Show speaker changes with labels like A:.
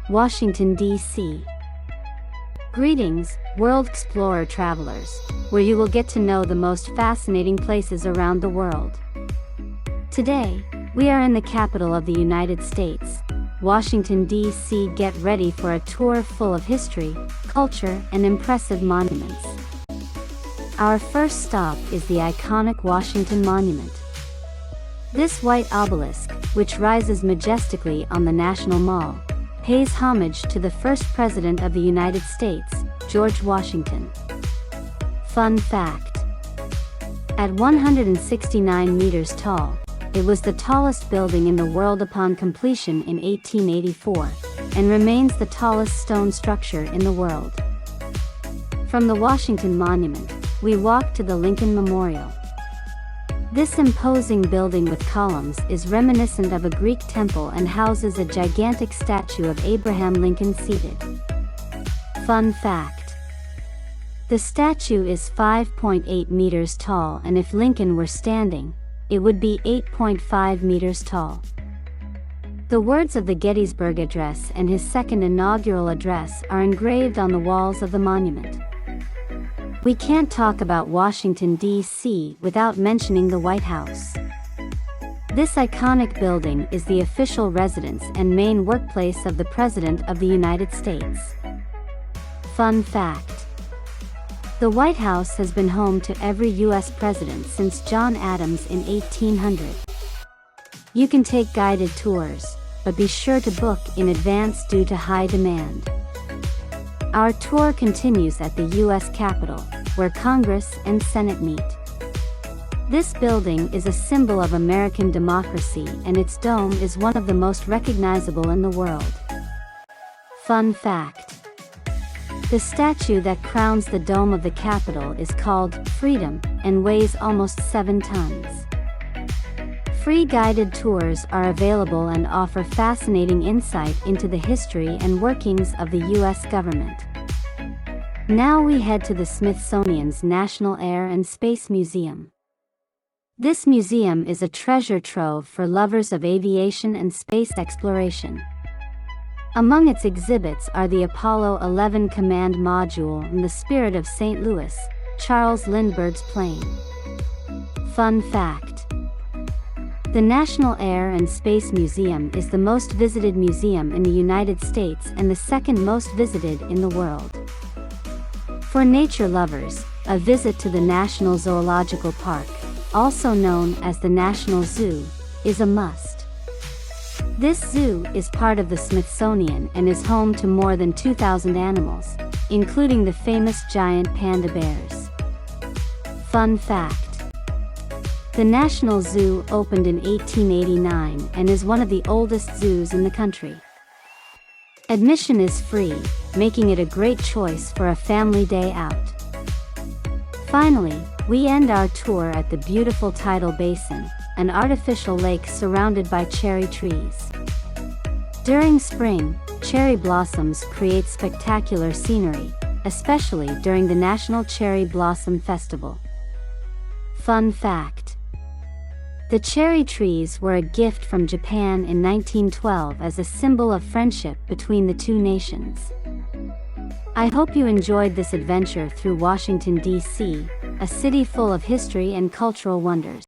A: Washington, D.C. Greetings, World Explorer travelers, where you will get to know the most fascinating places around the world. Today, we are in the capital of the United States, Washington, D.C. Get ready for a tour full of history, culture, and impressive monuments. Our first stop is the iconic Washington Monument. This white obelisk, which rises majestically on the National Mall, pays homage to the first President of the United States, George Washington. Fun fact: at 169 meters tall, it was the tallest building in the world upon completion in 1884, and remains the tallest stone structure in the world. From the Washington Monument, we walk to the Lincoln Memorial. This imposing building with columns is reminiscent of a Greek temple and houses a gigantic statue of Abraham Lincoln seated. Fun fact: the statue is 5.8 meters tall, and if Lincoln were standing, it would be 8.5 meters tall. The words of the Gettysburg Address and his second inaugural address are engraved on the walls of the monument. We can't talk about Washington, D.C. without mentioning the White House. This iconic building is the official residence and main workplace of the President of the United States. Fun fact: the White House has been home to every U.S. president since John Adams in 1800. You can take guided tours, but be sure to book in advance due to high demand. Our tour continues at the U.S. Capitol, where Congress and Senate meet. This building is a symbol of American democracy, and its dome is one of the most recognizable in the world. Fun fact: the statue that crowns the dome of the Capitol is called Freedom and weighs almost 7 tons. Free guided tours are available and offer fascinating insight into the history and workings of the U.S. government. Now we head to the Smithsonian's National Air and Space Museum. This museum is a treasure trove for lovers of aviation and space exploration. Among its exhibits are the Apollo 11 Command Module and the Spirit of St. Louis, Charles Lindbergh's plane. Fun fact: the National Air and Space Museum is the most visited museum in the United States and the second most visited in the world. For nature lovers, a visit to the National Zoological Park, also known as the National Zoo, is a must. This zoo is part of the Smithsonian and is home to more than 2,000 animals, including the famous giant panda bears. Fun fact: the National Zoo opened in 1889 and is one of the oldest zoos in the country. Admission is free, making it a great choice for a family day out. Finally, we end our tour at the beautiful Tidal Basin, an artificial lake surrounded by cherry trees. During spring, cherry blossoms create spectacular scenery, especially during the National Cherry Blossom Festival. Fun fact: the cherry trees were a gift from Japan in 1912 as a symbol of friendship between the two nations. I hope you enjoyed this adventure through Washington, D.C., a city full of history and cultural wonders.